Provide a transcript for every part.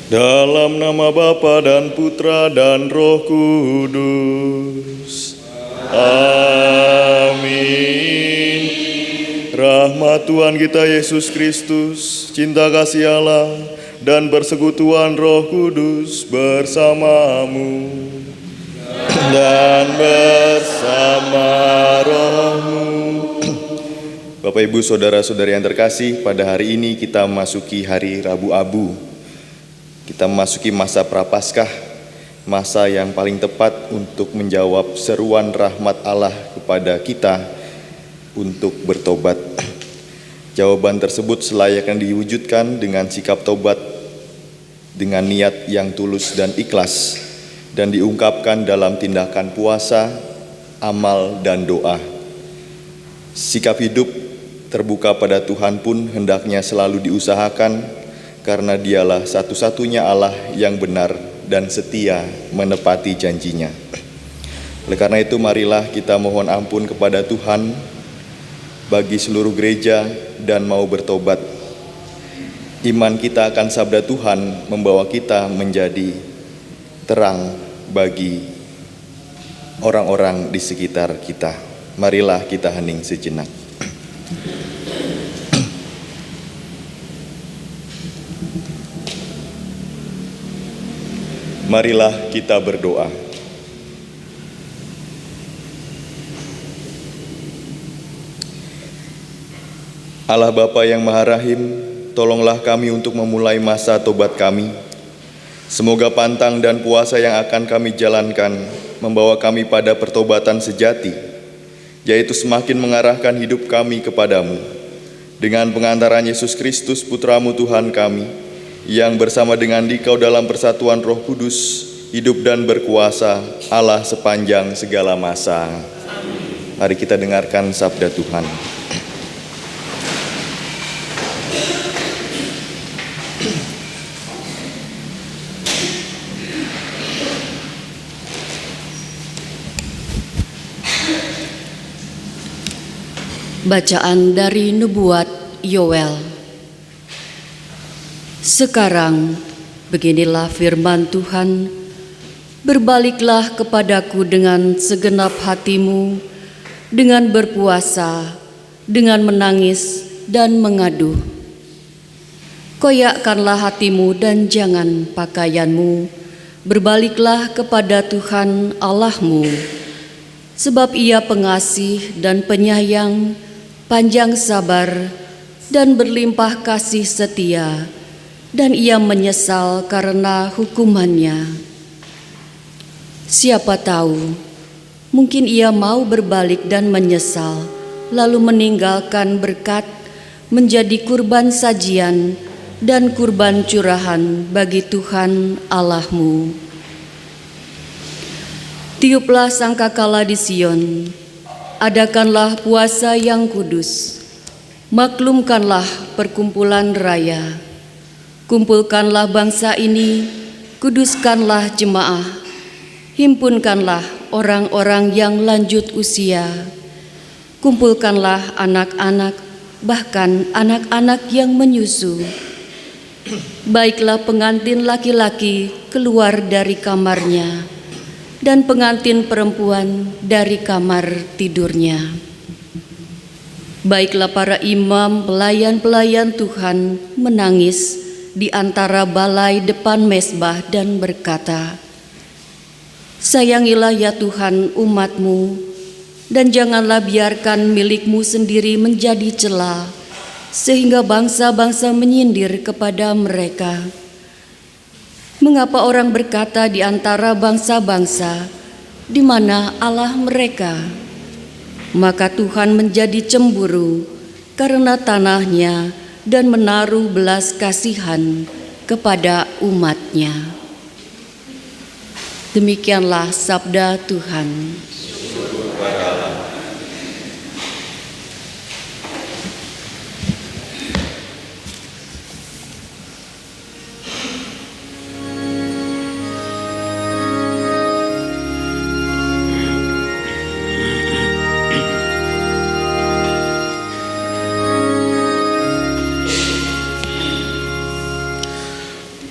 Dalam nama Bapa dan Putra dan Roh Kudus. Amin. Rahmat Tuhan kita Yesus Kristus, cinta kasih Allah, dan persekutuan Roh Kudus bersamamu dan bersama rohmu. Bapak Ibu Saudara-saudari yang terkasih, pada hari ini kita memasuki hari Rabu Abu. Kita memasuki masa Prapaskah, masa yang paling tepat untuk menjawab seruan rahmat Allah kepada kita untuk bertobat. Jawaban tersebut selayaknya diwujudkan dengan sikap tobat, dengan niat yang tulus dan ikhlas, dan diungkapkan dalam tindakan puasa, amal, dan doa. Sikap hidup terbuka pada Tuhan pun hendaknya selalu diusahakan, karena dialah satu-satunya Allah yang benar dan setia menepati janjinya. Oleh karena itu, marilah kita mohon ampun kepada Tuhan bagi seluruh gereja dan mau bertobat. Iman kita akan sabda Tuhan membawa kita menjadi terang bagi orang-orang di sekitar kita. Marilah kita hening sejenak. Marilah kita berdoa. Allah Bapa yang Maha Rahim, tolonglah kami untuk memulai masa tobat kami. Semoga pantang dan puasa yang akan kami jalankan membawa kami pada pertobatan sejati, yaitu semakin mengarahkan hidup kami kepadamu. Dengan pengantaran Yesus Kristus, Putra-Mu Tuhan kami, yang bersama dengan Dikau dalam persatuan Roh Kudus, hidup dan berkuasa Allah sepanjang segala masa. Mari kita dengarkan sabda Tuhan. Bacaan dari Nubuat Yoel. Sekarang, beginilah firman Tuhan, berbaliklah kepadaku dengan segenap hatimu, dengan berpuasa, dengan menangis dan mengadu. Koyakkanlah hatimu dan jangan pakaianmu, berbaliklah kepada Tuhan Allahmu, sebab Ia pengasih dan penyayang, panjang sabar, dan berlimpah kasih setia, dan Ia menyesal karena hukumannya. Siapa tahu, mungkin Ia mau berbalik dan menyesal, lalu meninggalkan berkat menjadi kurban sajian dan kurban curahan bagi Tuhan Allahmu. Tiuplah sangkakala di Sion, adakanlah puasa yang kudus, maklumkanlah perkumpulan raya. Kumpulkanlah bangsa ini, kuduskanlah jemaah, himpunkanlah orang-orang yang lanjut usia, kumpulkanlah anak-anak, bahkan anak-anak yang menyusu. Baiklah pengantin laki-laki keluar dari kamarnya, dan pengantin perempuan dari kamar tidurnya. Baiklah para imam pelayan-pelayan Tuhan menangis di antara balai depan mezbah dan berkata, sayangilah ya Tuhan umat-Mu, dan janganlah biarkan milik-Mu sendiri menjadi cela, sehingga bangsa-bangsa menyindir kepada mereka. Mengapa orang berkata di antara bangsa-bangsa, di mana Allah mereka? Maka Tuhan menjadi cemburu karena tanahnya dan menaruh belas kasihan kepada umatnya. Demikianlah sabda Tuhan.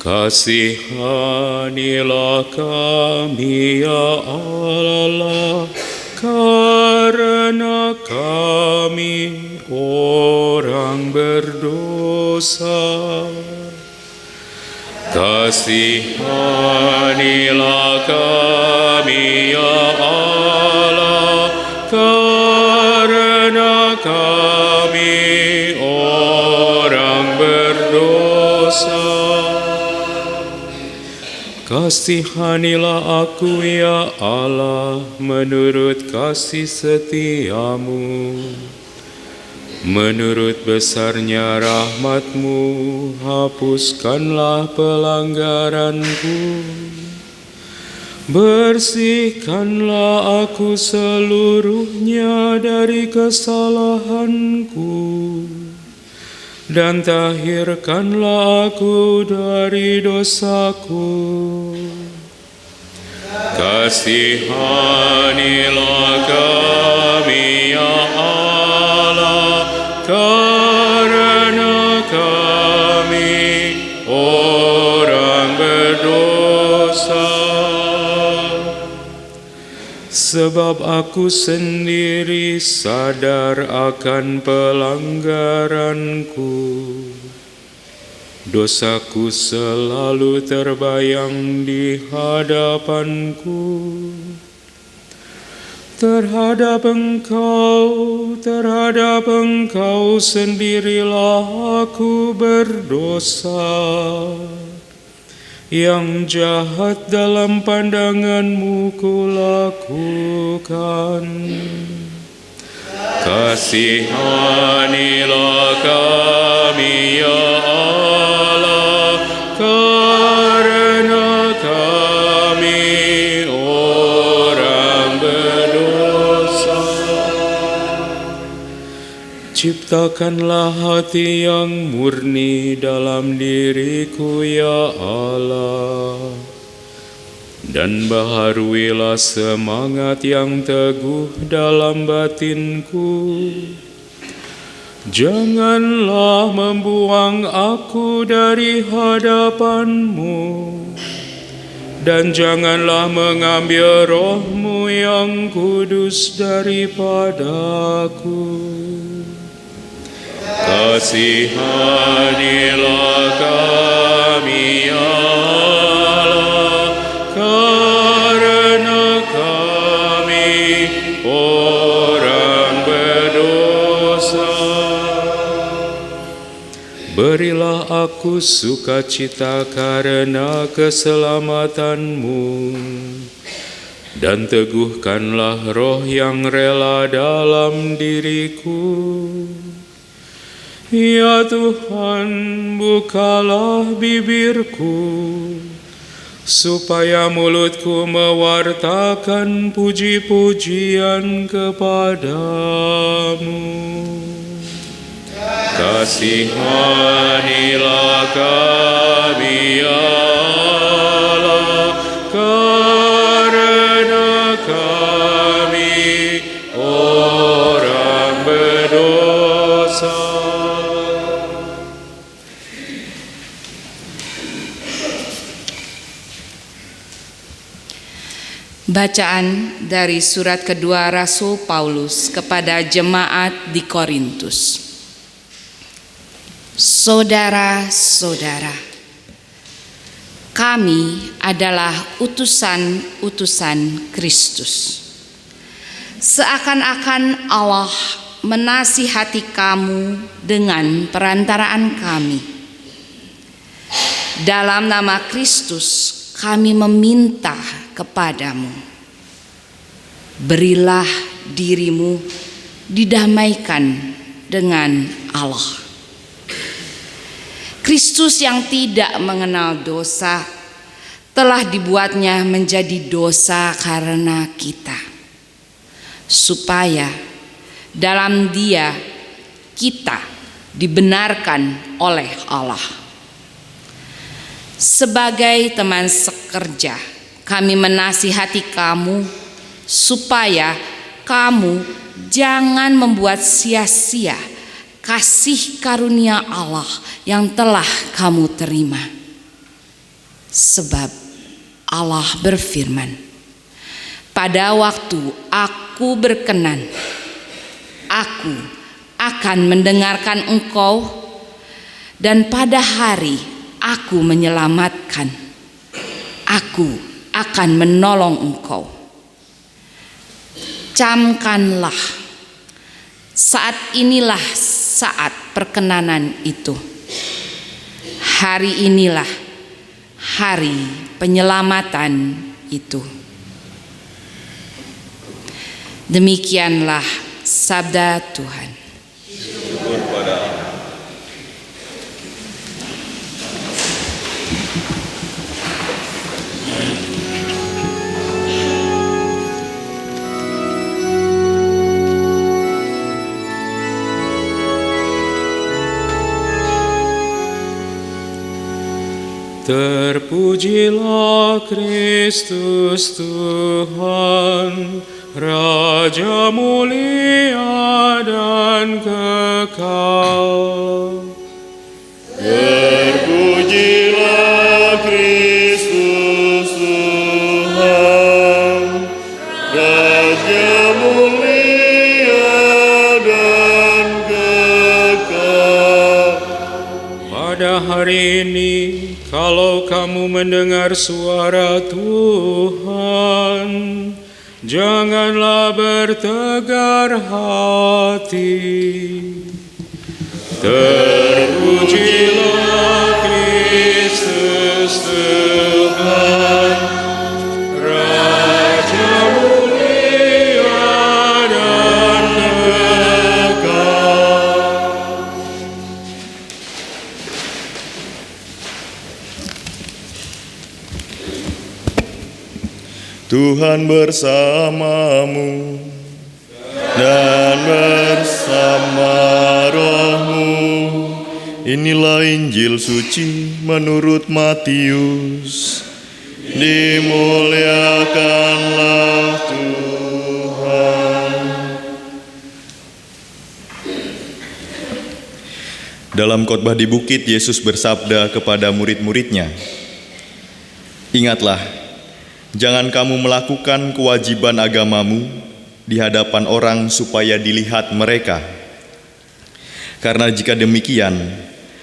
Kasihanilah kami ya Allah, karena kami orang berdosa. Kasihanilah kami ya Allah, karena kami orang berdosa. Kasihanilah aku ya Allah menurut kasih setiamu. Menurut besarnya rahmat-Mu, hapuskanlah pelanggaranku. Bersihkanlah aku seluruhnya dari kesalahanku. Dan tahirkanlah aku dari dosaku. Kasihanilah kami ya Allah, karena kami orang berdosa. Sebab aku sendiri sadar akan pelanggaranku. Dosaku selalu terbayang di hadapanku. Terhadap Engkau sendirilah aku berdosa. Yang jahat dalam pandangan-Mu kulakukan. Kasihanilah kami ya Allah, karena kami orang berdosa. Ciptakanlah hati yang murni dalam diriku ya Allah, dan baharuilah semangat yang teguh dalam batinku. Janganlah membuang aku dari hadapan-Mu, dan janganlah mengambil roh-Mu yang kudus daripadaku. Kasihanilah kami ya Allah, karena kami orang berdosa. Berilah aku sukacita karena keselamatan-Mu, dan teguhkanlah roh yang rela dalam diriku. Ya Tuhan, bukalah bibirku, supaya mulutku mewartakan puji-pujian kepada-Mu. Kasihanilah kami ya Allah, karena kami orang berdosa. Bacaan dari surat kedua Rasul Paulus kepada jemaat di Korintus. Saudara-saudara, kami adalah utusan-utusan Kristus. Seakan-akan Allah menasihati kamu dengan perantaraan kami. Dalam nama Kristus kami meminta kepadamu, berilah dirimu didamaikan dengan Allah. Kristus yang tidak mengenal dosa telah dibuatnya menjadi dosa karena kita, supaya dalam Dia kita dibenarkan oleh Allah. Sebagai teman sekerja, kami menasihati kamu supaya kamu jangan membuat sia-sia kasih karunia Allah yang telah kamu terima. Sebab Allah berfirman, pada waktu aku berkenan, aku akan mendengarkan engkau, dan pada hari aku menyelamatkan, aku akan menolong engkau. Camkanlah, saat inilah saat perkenanan itu. Hari inilah hari penyelamatan itu. Demikianlah sabda Tuhan. Syukur pada Allah. Terpujilah Kristus Tuhan, Raja mulia dan kekal. Terpujilah Kristus Tuhan, Raja mulia dan kekal. Pada hari ini, kalau kamu mendengar suara Tuhan, janganlah bertegar hati. Terpujilah Kristus Tuhan, Raja mulia dan kekal. Tuhan bersamamu dan bersama rohmu. Inilah Injil suci menurut Matius. Dimuliakanlah Tuhan. Dalam khotbah di bukit, Yesus bersabda kepada murid-muridnya, "Ingatlah, jangan kamu melakukan kewajiban agamamu di hadapan orang supaya dilihat mereka. Karena jika demikian,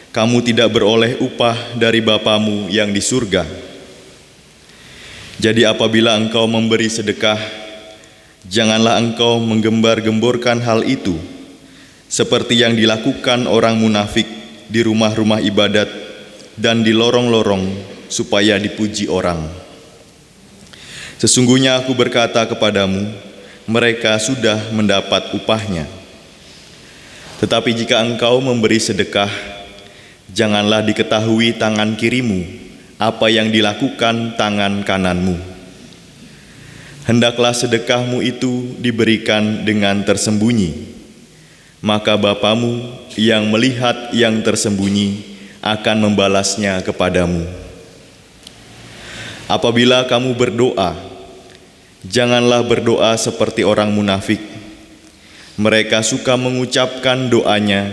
kamu tidak beroleh upah dari Bapamu yang di surga. Jadi apabila engkau memberi sedekah, janganlah engkau menggembar-gemborkan hal itu, seperti yang dilakukan orang munafik di rumah-rumah ibadat dan di lorong-lorong supaya dipuji orang. Sesungguhnya aku berkata kepadamu, mereka sudah mendapat upahnya. Tetapi jika engkau memberi sedekah, janganlah diketahui tangan kirimu apa yang dilakukan tangan kananmu. Hendaklah sedekahmu itu diberikan dengan tersembunyi, maka Bapamu yang melihat yang tersembunyi akan membalasnya kepadamu. Apabila kamu berdoa, janganlah berdoa seperti orang munafik. Mereka suka mengucapkan doanya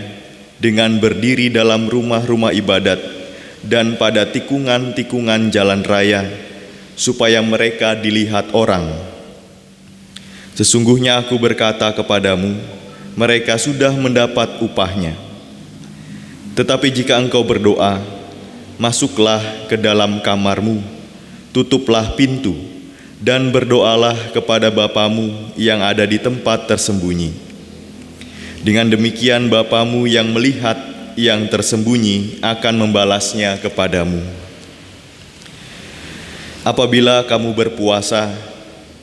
dengan berdiri dalam rumah-rumah ibadat dan pada tikungan-tikungan jalan raya, supaya mereka dilihat orang. Sesungguhnya aku berkata kepadamu, mereka sudah mendapat upahnya. Tetapi jika engkau berdoa, masuklah ke dalam kamarmu, tutuplah pintu, dan berdoalah kepada Bapamu yang ada di tempat tersembunyi. Dengan demikian Bapamu yang melihat yang tersembunyi akan membalasnya kepadamu. Apabila kamu berpuasa,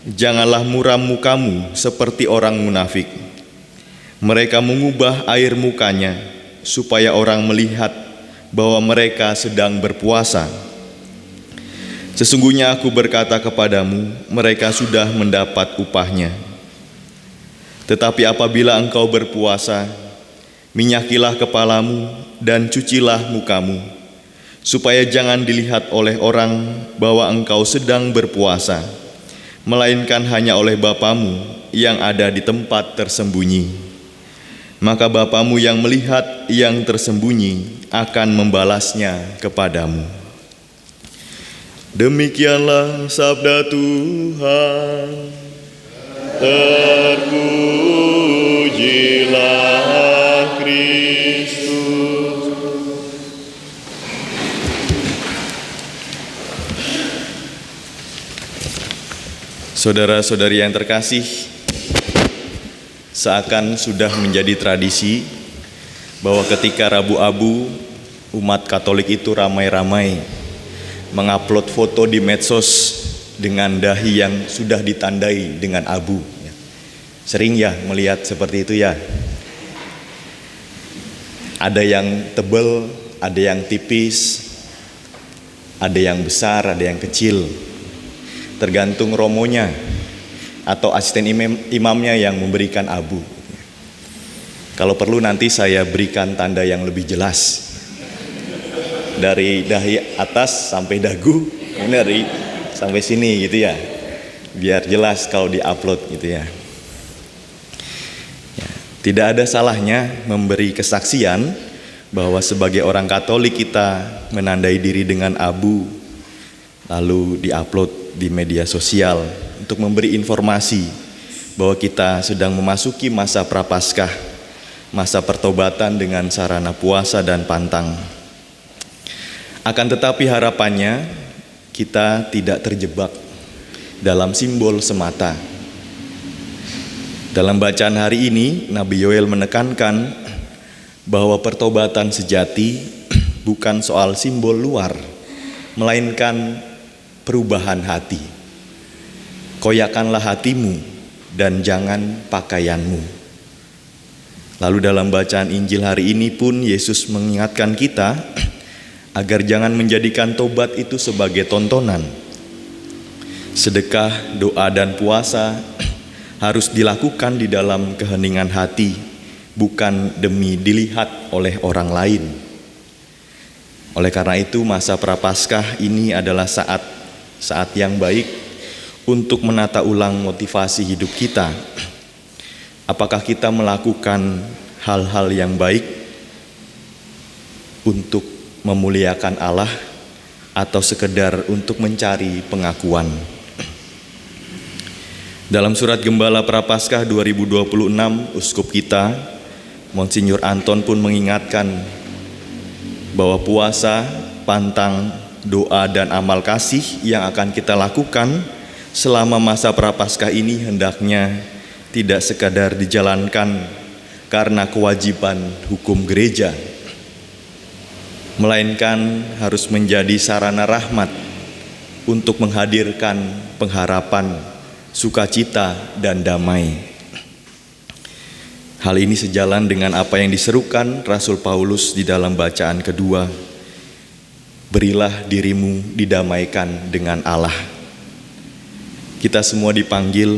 janganlah muram mukamu seperti orang munafik. Mereka mengubah air mukanya supaya orang melihat bahwa mereka sedang berpuasa. Sesungguhnya aku berkata kepadamu, mereka sudah mendapat upahnya. Tetapi apabila engkau berpuasa, minyakilah kepalamu dan cucilah mukamu, supaya jangan dilihat oleh orang bahwa engkau sedang berpuasa, melainkan hanya oleh Bapamu yang ada di tempat tersembunyi. Maka Bapamu yang melihat yang tersembunyi akan membalasnya kepadamu. Demikianlah sabda Tuhan. Terpujilah Kristus. Saudara-saudari yang terkasih, seakan sudah menjadi tradisi bahwa ketika Rabu Abu, umat Katolik itu ramai-ramai mengupload foto di medsos dengan dahi yang sudah ditandai dengan abu. Sering ya melihat seperti itu ya. Ada yang tebal, ada yang tipis, ada yang besar, ada yang kecil. Tergantung romonya atau asisten imamnya yang memberikan abu. Kalau perlu nanti saya berikan tanda yang lebih jelas. Dari dahi atas sampai dagu, ini dari sampai sini gitu ya, biar jelas kalau diupload gitu ya. Tidak ada salahnya memberi kesaksian bahwa sebagai orang Katolik kita menandai diri dengan abu, lalu diupload di media sosial untuk memberi informasi bahwa kita sedang memasuki masa Prapaskah, masa pertobatan dengan sarana puasa dan pantang. Akan tetapi harapannya kita tidak terjebak dalam simbol semata. Dalam bacaan hari ini, Nabi Yoel menekankan bahwa pertobatan sejati bukan soal simbol luar, melainkan perubahan hati. Koyakanlah hatimu dan jangan pakaianmu. Lalu dalam bacaan Injil hari ini pun Yesus mengingatkan kita agar jangan menjadikan tobat itu sebagai tontonan. Sedekah, doa, dan puasa harus dilakukan di dalam keheningan hati, bukan demi dilihat oleh orang lain. Oleh karena itu, masa Prapaskah ini adalah saat yang baik untuk menata ulang motivasi hidup kita. Apakah kita melakukan hal-hal yang baik untuk memuliakan Allah atau sekedar untuk mencari pengakuan? Dalam surat Gembala Prapaskah 2026, Uskup kita, Monsinyur Anton pun mengingatkan bahwa puasa, pantang, doa, dan amal kasih yang akan kita lakukan selama masa Prapaskah ini hendaknya tidak sekadar dijalankan karena kewajiban hukum gereja, melainkan harus menjadi sarana rahmat untuk menghadirkan pengharapan, sukacita, dan damai. Hal ini sejalan dengan apa yang diserukan Rasul Paulus di dalam bacaan kedua. Berilah dirimu didamaikan dengan Allah. Kita semua dipanggil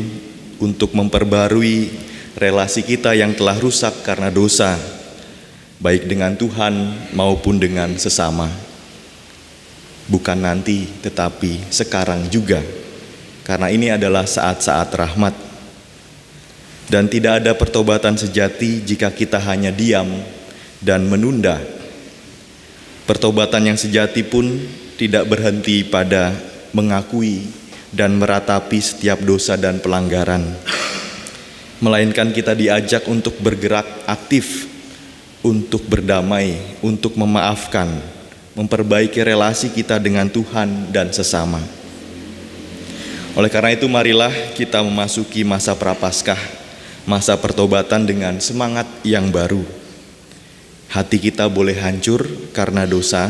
untuk memperbarui relasi kita yang telah rusak karena dosa, baik dengan Tuhan maupun dengan sesama. Bukan nanti, tetapi sekarang juga, karena ini adalah saat-saat rahmat. Dan tidak ada pertobatan sejati jika kita hanya diam dan menunda. Pertobatan yang sejati pun tidak berhenti pada mengakui dan meratapi setiap dosa dan pelanggaran, melainkan kita diajak untuk bergerak aktif, untuk berdamai, untuk memaafkan, memperbaiki relasi kita dengan Tuhan dan sesama. Oleh karena itu, marilah kita memasuki masa Prapaskah masa pertobatan dengan semangat yang baru. Hati kita boleh hancur karena dosa,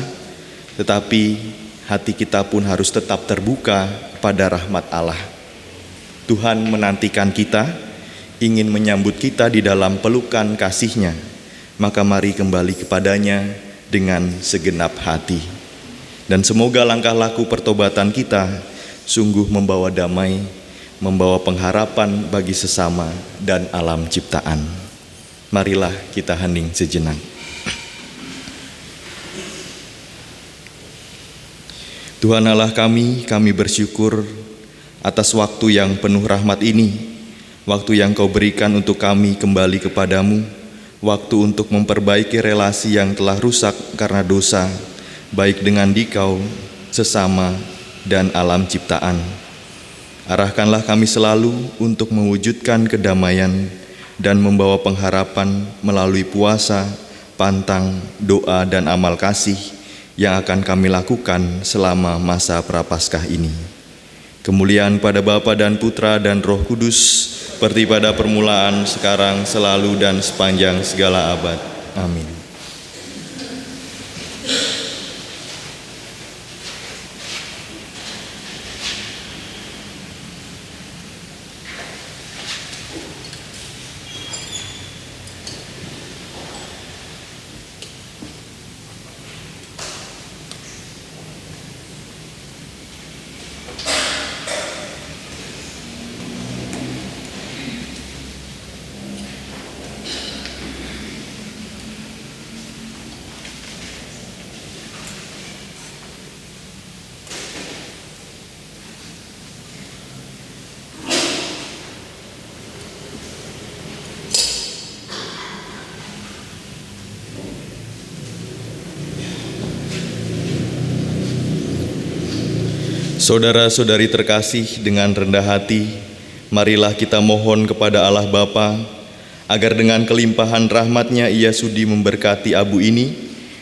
tetapi hati kita pun harus tetap terbuka pada rahmat Allah. Tuhan menantikan kita, ingin menyambut kita di dalam pelukan kasih-Nya. Maka mari kembali kepadanya dengan segenap hati. Dan semoga langkah laku pertobatan kita sungguh membawa damai, membawa pengharapan bagi sesama dan alam ciptaan. Marilah kita hening sejenak. Tuhan Allah kami bersyukur atas waktu yang penuh rahmat ini, waktu yang Kau berikan untuk kami kembali kepadamu, waktu untuk memperbaiki relasi yang telah rusak karena dosa, baik dengan Dikau, sesama, dan alam ciptaan. Arahkanlah kami selalu untuk mewujudkan kedamaian dan membawa pengharapan melalui puasa, pantang, doa, dan amal kasih yang akan kami lakukan selama masa Prapaskah ini. Kemuliaan pada Bapa dan Putra dan Roh Kudus, seperti pada permulaan, sekarang, selalu, dan sepanjang segala abad. Amin. Saudara-saudari terkasih, dengan rendah hati, marilah kita mohon kepada Allah Bapa, agar dengan kelimpahan rahmat-Nya Ia sudi memberkati abu ini,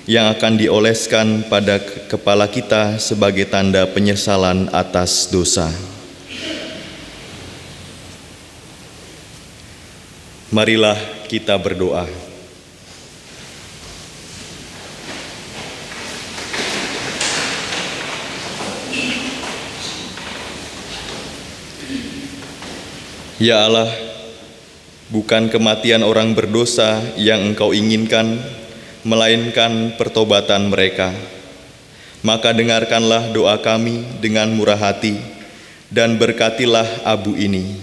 yang akan dioleskan pada kepala kita sebagai tanda penyesalan atas dosa. Marilah kita berdoa. Ya Allah, bukan kematian orang berdosa yang Engkau inginkan, melainkan pertobatan mereka. Maka dengarkanlah doa kami dengan murah hati, dan berkatilah abu ini,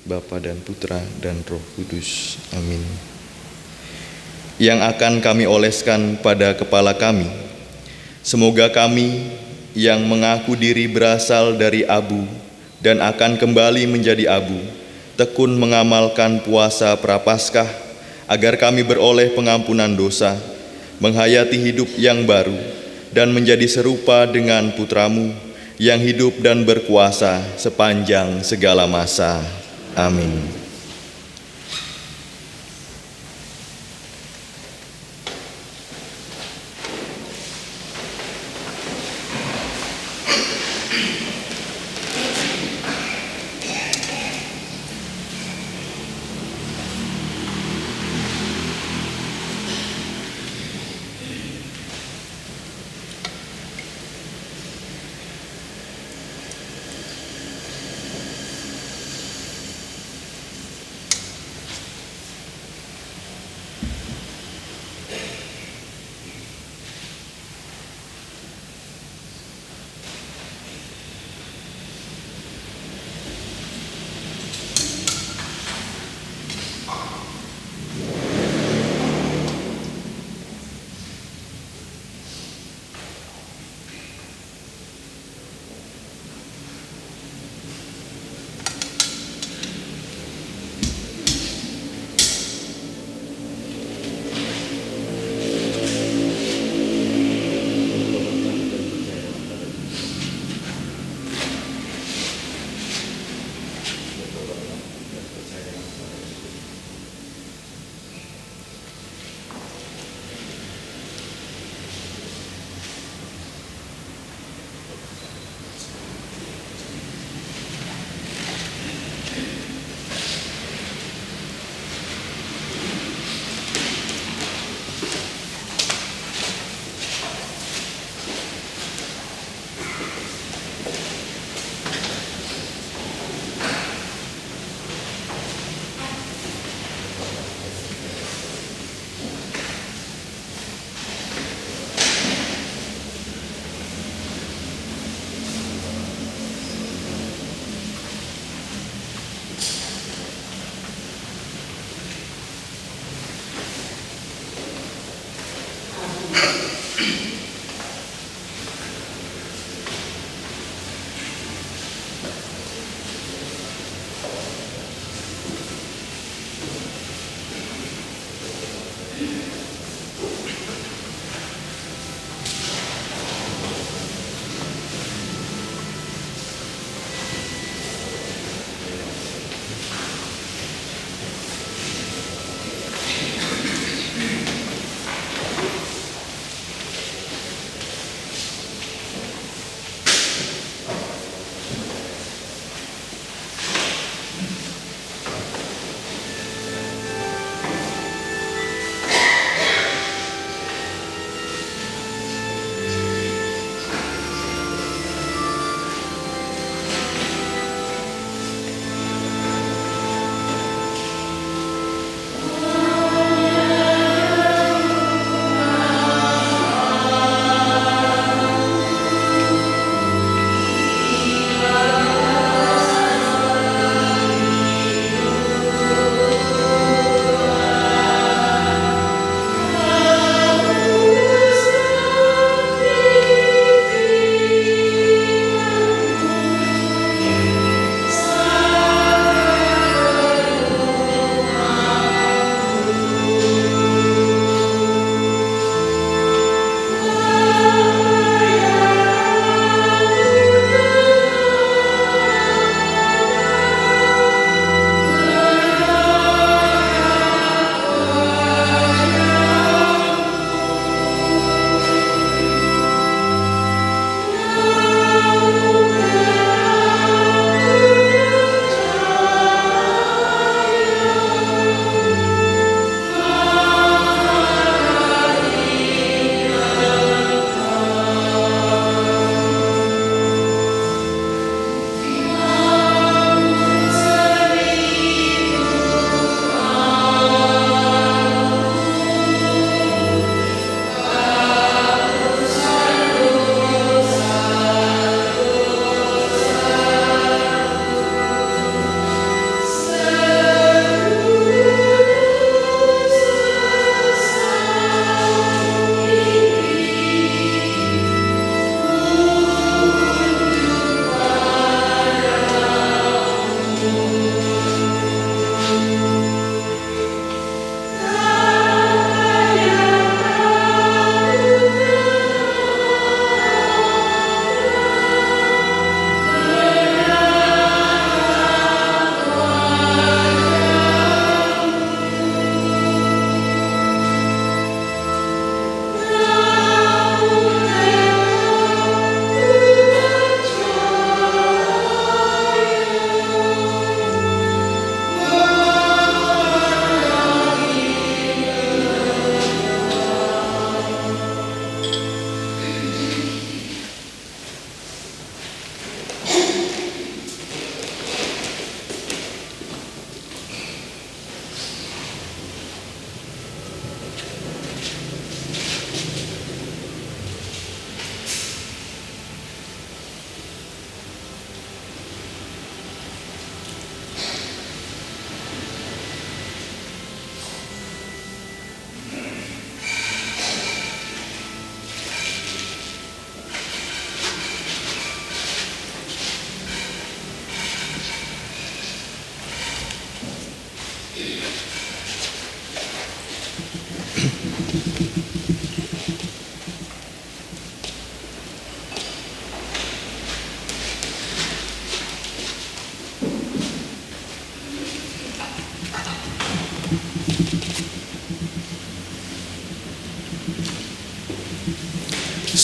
Bapa dan Putra dan Roh Kudus. Amin. Yang akan kami oleskan pada kepala kami. Semoga kami yang mengaku diri berasal dari abu dan akan kembali menjadi abu, tekun mengamalkan puasa Prapaskah, agar kami beroleh pengampunan dosa, menghayati hidup yang baru, dan menjadi serupa dengan Putra-Mu yang hidup dan berkuasa sepanjang segala masa. Amin.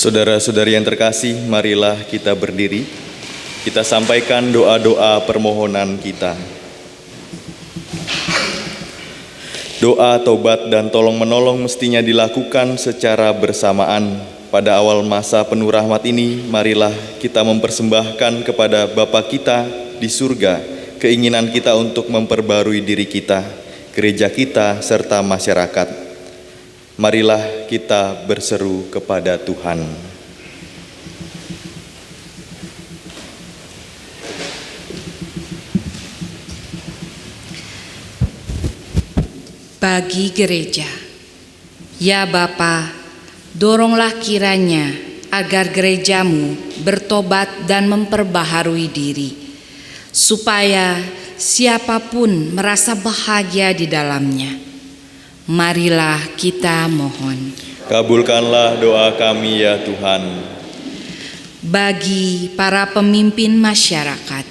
Saudara-saudari yang terkasih, marilah kita berdiri. Kita sampaikan doa-doa permohonan kita. Doa, tobat, dan tolong-menolong mestinya dilakukan secara bersamaan. Pada awal masa penuh rahmat ini, marilah kita mempersembahkan kepada Bapa kita di surga keinginan kita untuk memperbarui diri kita, gereja kita, serta masyarakat. Marilah kita berseru kepada Tuhan. Bagi gereja, ya Bapa, doronglah kiranya agar gerejamu bertobat dan memperbaharui diri, supaya siapapun merasa bahagia di dalamnya. Marilah kita mohon. Kabulkanlah doa kami ya Tuhan. Bagi para pemimpin masyarakat,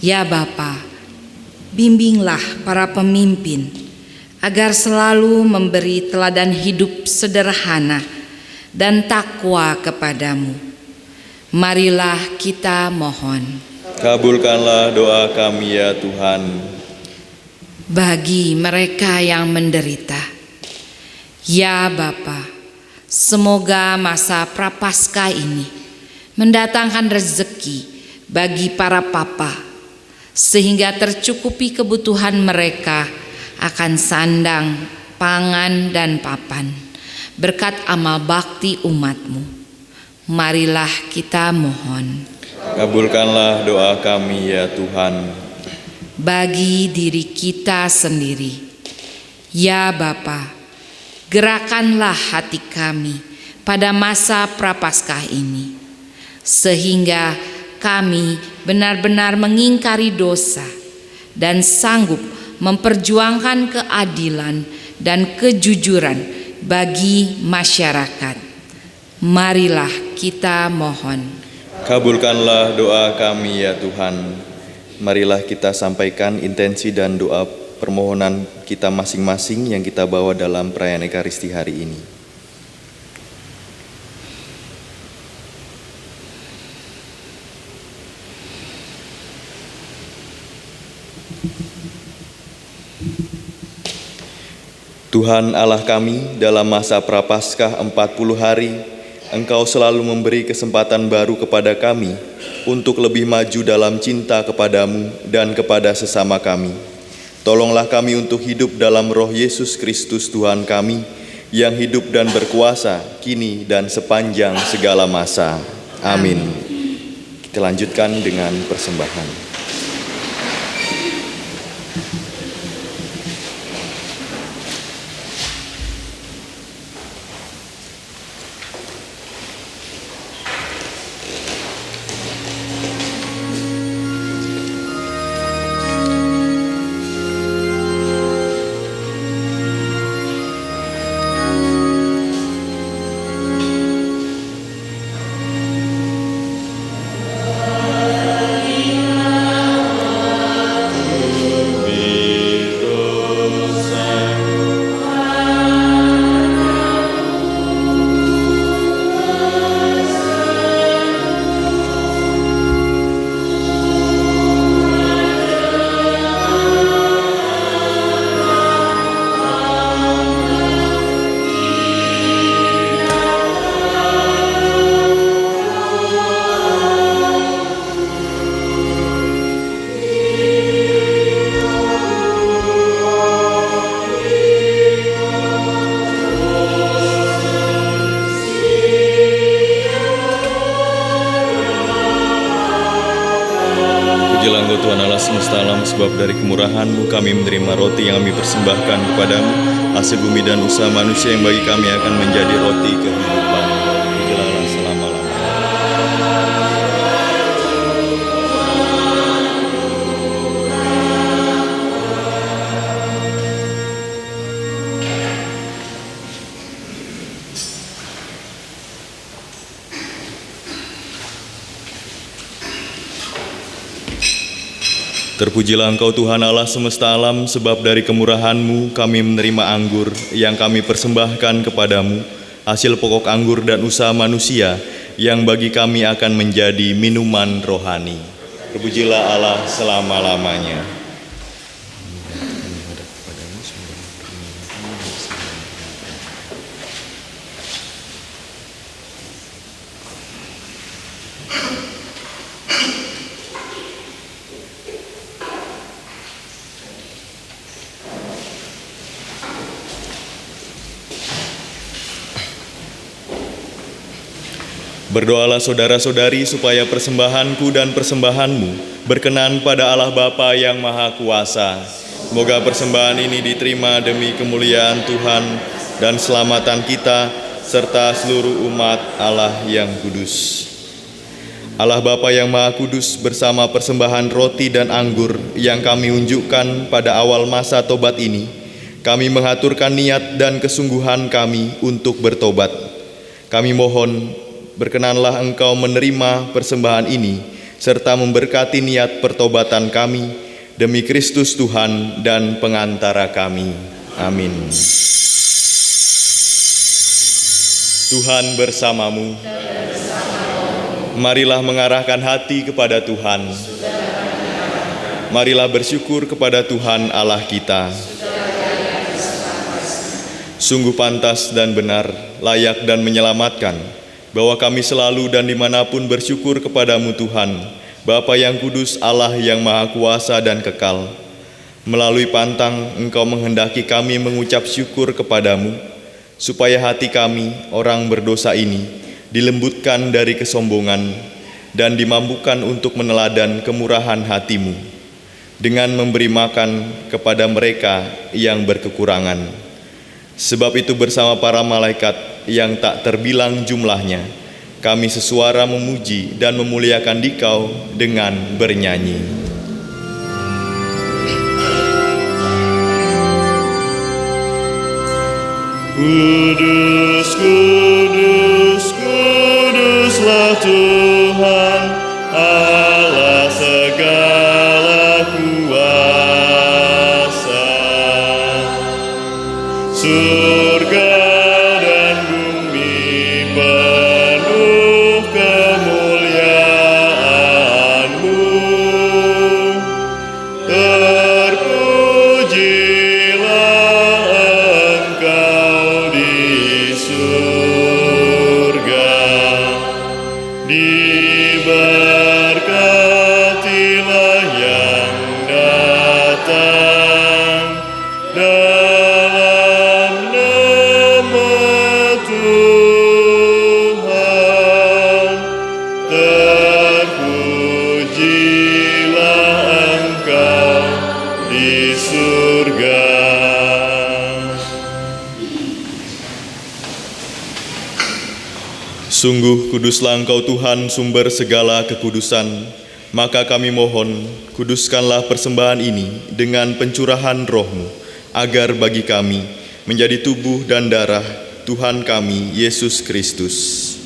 ya Bapa, bimbinglah para pemimpin agar selalu memberi teladan hidup sederhana dan takwa kepadamu. Marilah kita mohon. Kabulkanlah doa kami ya Tuhan. Bagi mereka yang menderita, ya Bapa, semoga masa Prapaskah ini mendatangkan rezeki bagi para papa, sehingga tercukupi kebutuhan mereka akan sandang, pangan, dan papan, berkat amal bakti umat-Mu. Marilah kita mohon. Kabulkanlah doa kami ya Tuhan. Bagi diri kita sendiri, ya Bapa, gerakanlah hati kami pada masa Prapaskah ini, sehingga kami benar-benar mengingkari dosa dan sanggup memperjuangkan keadilan dan kejujuran bagi masyarakat. Marilah kita mohon. Kabulkanlah doa kami ya Tuhan. Marilah kita sampaikan intensi dan doa permohonan kita masing-masing yang kita bawa dalam perayaan Ekaristi hari ini. Tuhan Allah kami, dalam masa Prapaskah 40 hari, Engkau selalu memberi kesempatan baru kepada kami untuk lebih maju dalam cinta kepadamu dan kepada sesama kami. Tolonglah kami untuk hidup dalam Roh Yesus Kristus Tuhan kami, yang hidup dan berkuasa kini dan sepanjang segala masa. Amin. Kita lanjutkan dengan persembahan. Pujilah Engkau Tuhan Allah semesta alam, sebab dari kemurahan-Mu kami menerima roti yang kami persembahkan kepadamu, hasil bumi dan usaha manusia yang bagi kami akan menjadi roti kehidupan. Pujilah Allah selama-lamanya. Terpujilah Engkau Tuhan Allah semesta alam, sebab dari kemurahan-Mu kami menerima anggur yang kami persembahkan kepadamu, hasil pokok anggur dan usaha manusia, yang bagi kami akan menjadi minuman rohani. Terpujilah Allah selama-lamanya. Berdoalah saudara-saudari supaya persembahanku dan persembahanmu berkenan pada Allah Bapa yang Maha Kuasa. Semoga persembahan ini diterima demi kemuliaan Tuhan dan selamatan kita, serta seluruh umat Allah yang kudus. Allah Bapa yang Maha Kudus, bersama persembahan roti dan anggur yang kami unjukkan pada awal masa tobat ini, kami mengaturkan niat dan kesungguhan kami untuk bertobat. Kami mohon, berkenanlah Engkau menerima persembahan ini, serta memberkati niat pertobatan kami, demi Kristus Tuhan dan pengantara kami. Amin. Tuhan bersamamu. Marilah mengarahkan hati kepada Tuhan. Marilah bersyukur kepada Tuhan Allah kita. Sungguh pantas dan benar, layak dan menyelamatkan, bahwa kami selalu dan dimanapun bersyukur kepadamu Tuhan, Bapa yang kudus, Allah yang Maha Kuasa dan kekal. Melalui pantang Engkau menghendaki kami mengucap syukur kepadamu, supaya hati kami, orang berdosa ini, dilembutkan dari kesombongan dan dimampukan untuk meneladan kemurahan hatimu, dengan memberi makan kepada mereka yang berkekurangan. Sebab itu bersama para malaikat yang tak terbilang jumlahnya, kami sesuara memuji dan memuliakan Dikau dengan bernyanyi. Kudus, kudus, kuduslah Tuhan, Allah segala kuasa. Surga dan bumi penuh kemuliaan-Mu. Terpujilah Engkau di surga. Diberkatilah yang datang dalam nama Tuhan. Terpujilah Engkau di surga. Sungguh kuduslah Engkau Tuhan, sumber segala kekudusan. Maka kami mohon, kuduskanlah persembahan ini dengan pencurahan roh-Mu, agar bagi kami menjadi tubuh dan darah Tuhan kami, Yesus Kristus.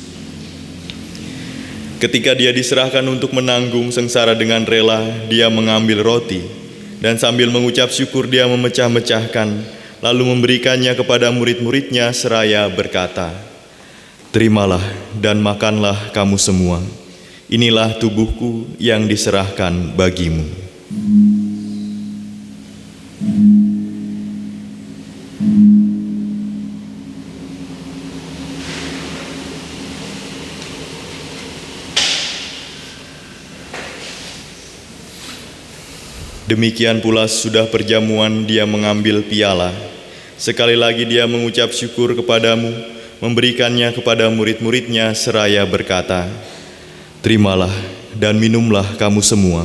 Ketika Dia diserahkan untuk menanggung sengsara dengan rela, Dia mengambil roti, dan sambil mengucap syukur Dia memecah-mecahkan, lalu memberikannya kepada murid-muridnya seraya berkata, "Terimalah dan makanlah kamu semua. Inilah tubuhku yang diserahkan bagimu." Demikian pula sudah perjamuan Dia mengambil piala. Sekali lagi Dia mengucap syukur kepadamu, memberikannya kepada murid-muridnya seraya berkata, "Terimalah dan minumlah kamu semua.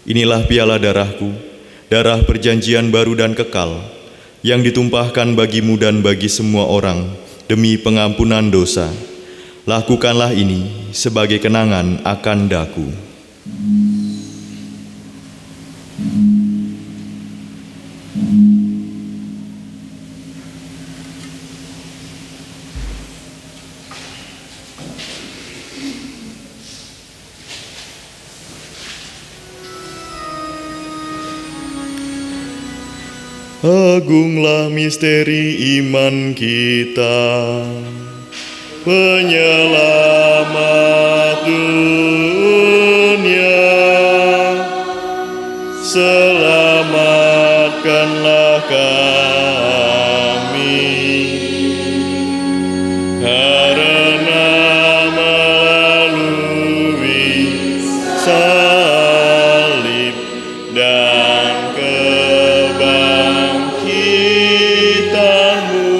Inilah piala darahku, darah perjanjian baru dan kekal, yang ditumpahkan bagimu dan bagi semua orang demi pengampunan dosa. Lakukanlah ini sebagai kenangan akan daku." Agunglah misteri iman kita. penyelamat dunia. Selamatkanlah kami, karena melalui salib dan kebangkitan-Mu,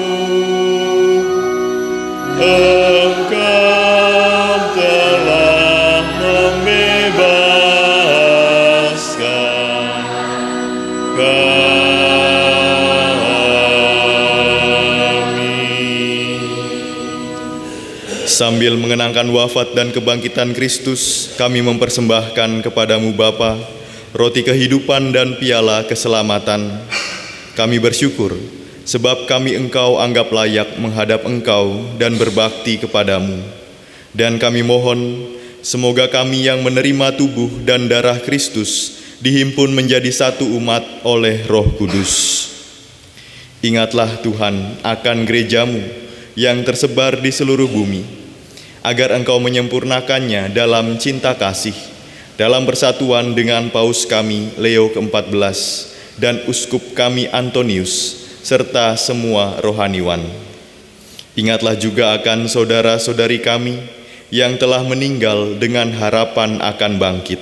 Engkau telah membebaskan kami. Sambil mengenangkan wafat dan kebangkitan Kristus, kami mempersembahkan kepadamu Bapa, roti kehidupan dan piala keselamatan. Kami bersyukur, sebab kami Engkau anggap layak menghadap Engkau dan berbakti kepadamu. Dan kami mohon, semoga kami yang menerima tubuh dan darah Kristus dihimpun menjadi satu umat oleh Roh Kudus. Ingatlah Tuhan akan gerejamu yang tersebar di seluruh bumi, agar Engkau menyempurnakannya dalam cinta kasih, dalam persatuan dengan Paus kami Leo ke-14 dan Uskup kami Antonius, serta semua rohaniwan. Ingatlah juga akan saudara-saudari kami yang telah meninggal dengan harapan akan bangkit,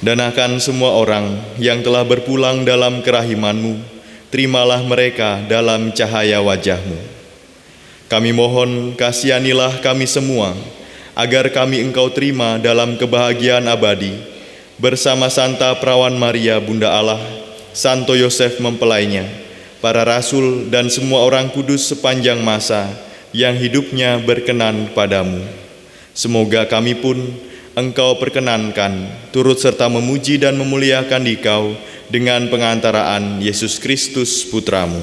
dan akan semua orang yang telah berpulang dalam kerahiman-Mu. Terimalah mereka dalam cahaya wajah-Mu. Kami mohon, kasihanilah kami semua, agar kami Engkau terima dalam kebahagiaan abadi, bersama Santa Perawan Maria Bunda Allah, Santo Yosef mempelainya, para rasul dan semua orang kudus sepanjang masa yang hidupnya berkenan padamu. Semoga kami pun Engkau perkenankan turut serta memuji dan memuliakan Dikau dengan pengantaraan Yesus Kristus Putramu.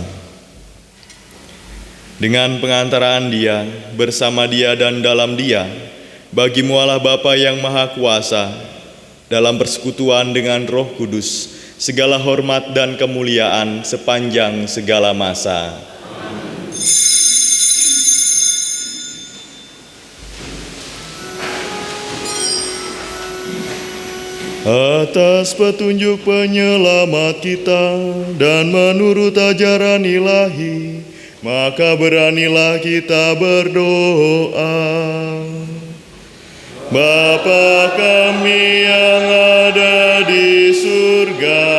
Dengan pengantaraan Dia, bersama Dia dan dalam Dia, bagi-Mu Allah Bapa yang Maha Kuasa, dalam persekutuan dengan Roh Kudus, segala hormat dan kemuliaan sepanjang segala masa. Atas petunjuk penyelamat kita dan menurut ajaran ilahi, maka beranilah kita berdoa. Bapa kami yang ada di surga,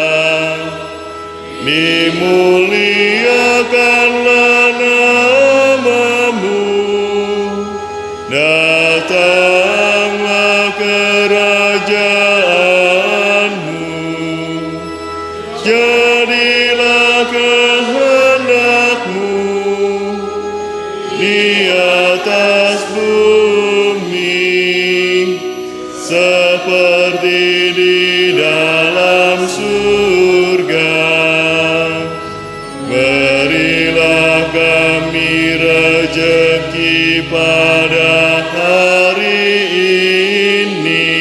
dimuliakanlah nama-Mu, datanglah kerajaan-Mu, jadilah kehendak-Mu di atas bumi seperti di dalam surga. Berilah kami rejeki pada hari ini,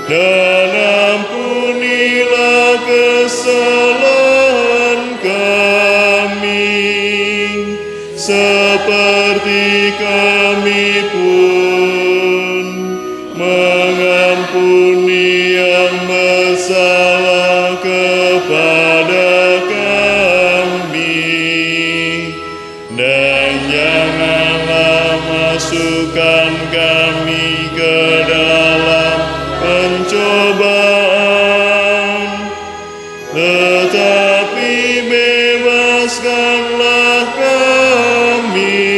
dan ampunilah kesalahan kami, seperti kami pun mengampuni yang bersalah kepada kami, dan janganlah masukkan kami ke dalam pencobaan, tetapi bebaskanlah kami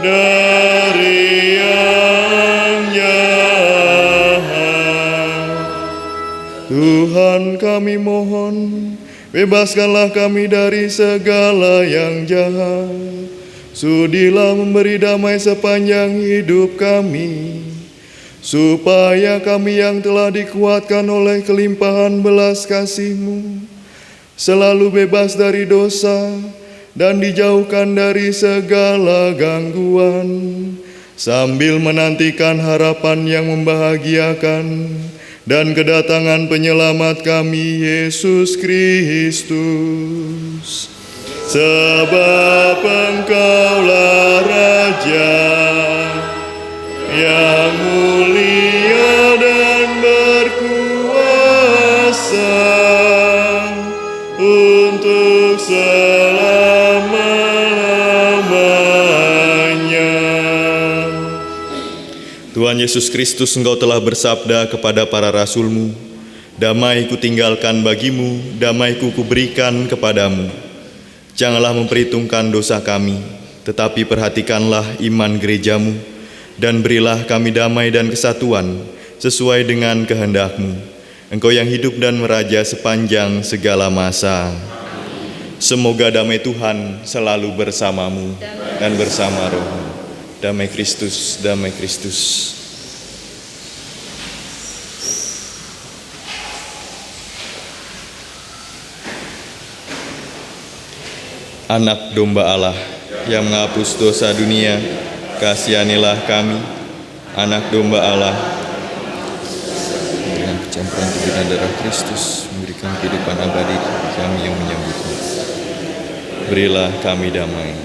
dari yang jahat. Tuhan, kami mohon, bebaskanlah kami dari segala yang jahat. Sudilah memberi damai sepanjang hidup kami, supaya kami yang telah dikuatkan oleh kelimpahan belas kasih-Mu selalu bebas dari dosa dan dijauhkan dari segala gangguan, sambil menantikan harapan yang membahagiakan dan kedatangan penyelamat kami, Yesus Kristus. sebab Engkaulah Raja yang mulia dan berkuasa untuk selama-lamanya. Tuhan Yesus Kristus, Engkau telah bersabda kepada para rasul-Mu, damai kutinggalkan bagimu, damai kuberikan kepadamu. Janganlah memperhitungkan dosa kami, tetapi perhatikanlah iman gereja-Mu, dan berilah kami damai dan kesatuan sesuai dengan kehendak-Mu. Engkau yang hidup dan meraja sepanjang segala masa. Semoga damai Tuhan selalu bersamamu dan bersama rohmu. Damai Kristus, damai Kristus. Anak domba Allah yang menghapus dosa dunia, kasihanilah kami. Anak domba Allah, dengan pencampuran tubuh dan darah Kristus, memberikan kehidupan abadi kami yang menyambutnya. Berilah kami damai.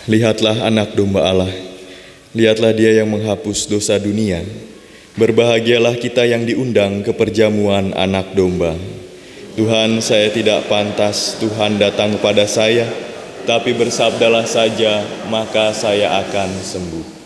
Lihatlah anak domba Allah, lihatlah dia yang menghapus dosa dunia. Berbahagialah kita yang diundang ke perjamuan anak domba. Tuhan, saya tidak pantas Tuhan datang kepada saya, tapi bersabdalah saja, maka saya akan sembuh.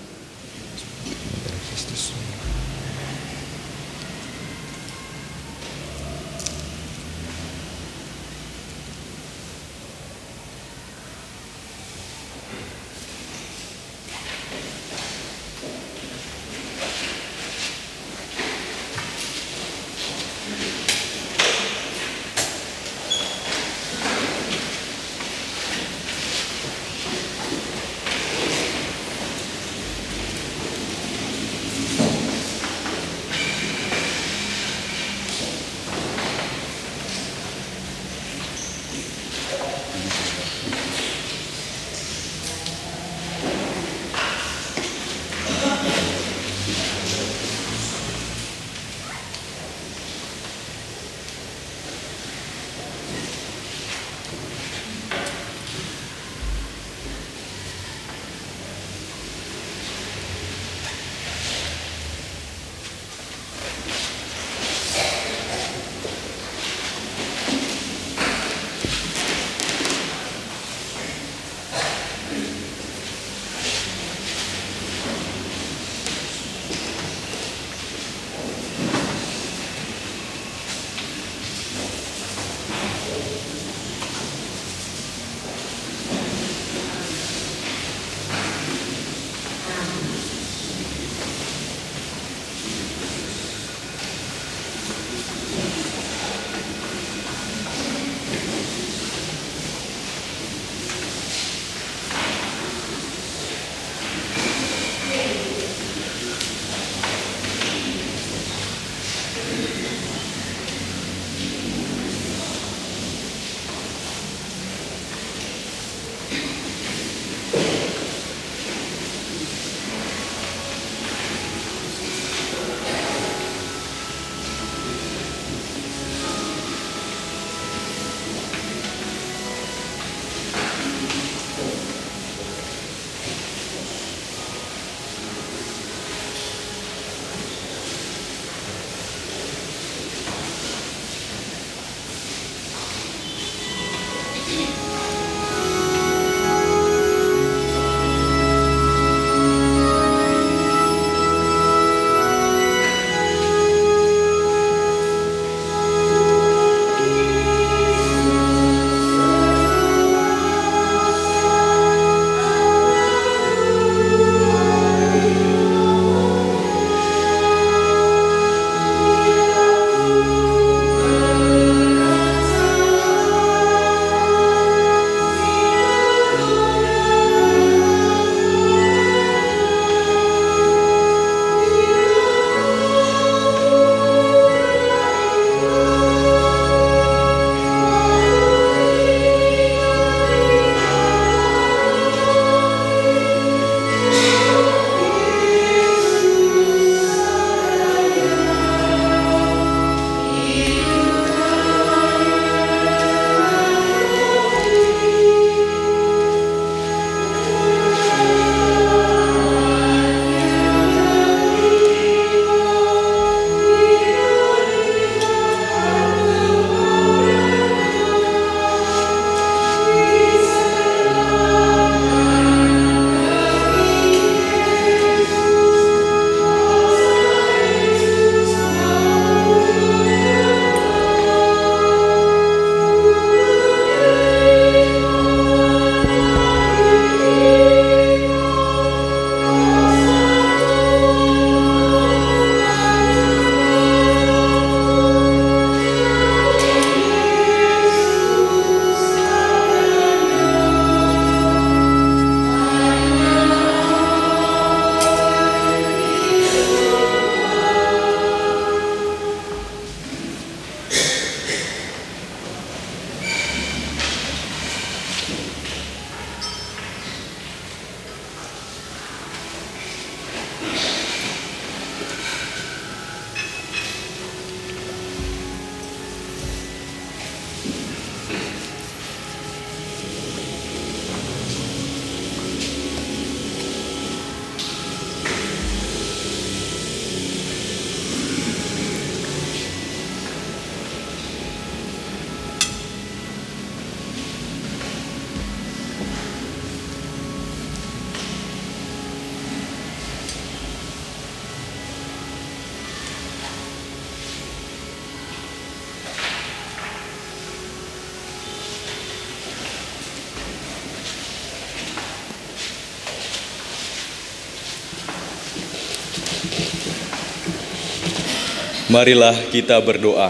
Marilah kita berdoa.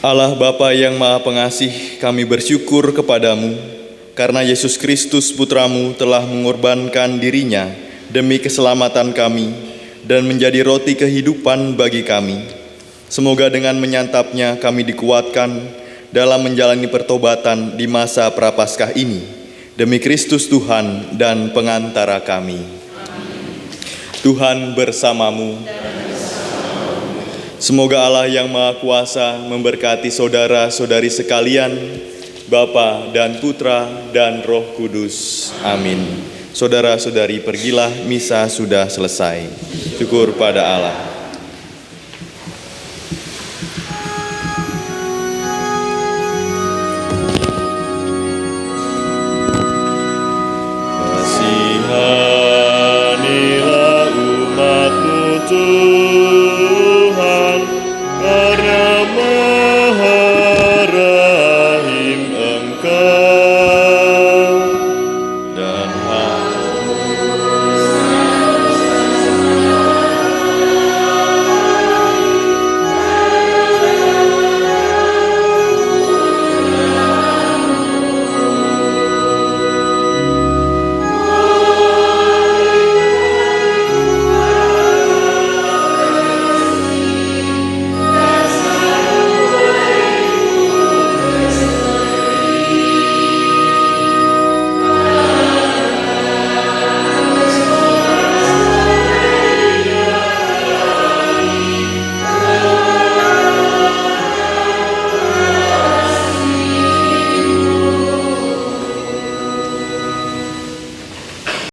Allah Bapa yang Maha Pengasih, kami bersyukur kepadamu karena Yesus Kristus Putramu telah mengorbankan dirinya demi keselamatan kami dan menjadi roti kehidupan bagi kami. Semoga dengan menyantapnya kami dikuatkan dalam menjalani pertobatan di masa Prapaskah ini, demi Kristus Tuhan dan pengantara kami. Tuhan bersamamu. Semoga Allah yang Maha Kuasa memberkati saudara-saudari sekalian, Bapa dan Putra dan Roh Kudus. Amin. Saudara-saudari, pergilah, misa sudah selesai. Syukur pada Allah.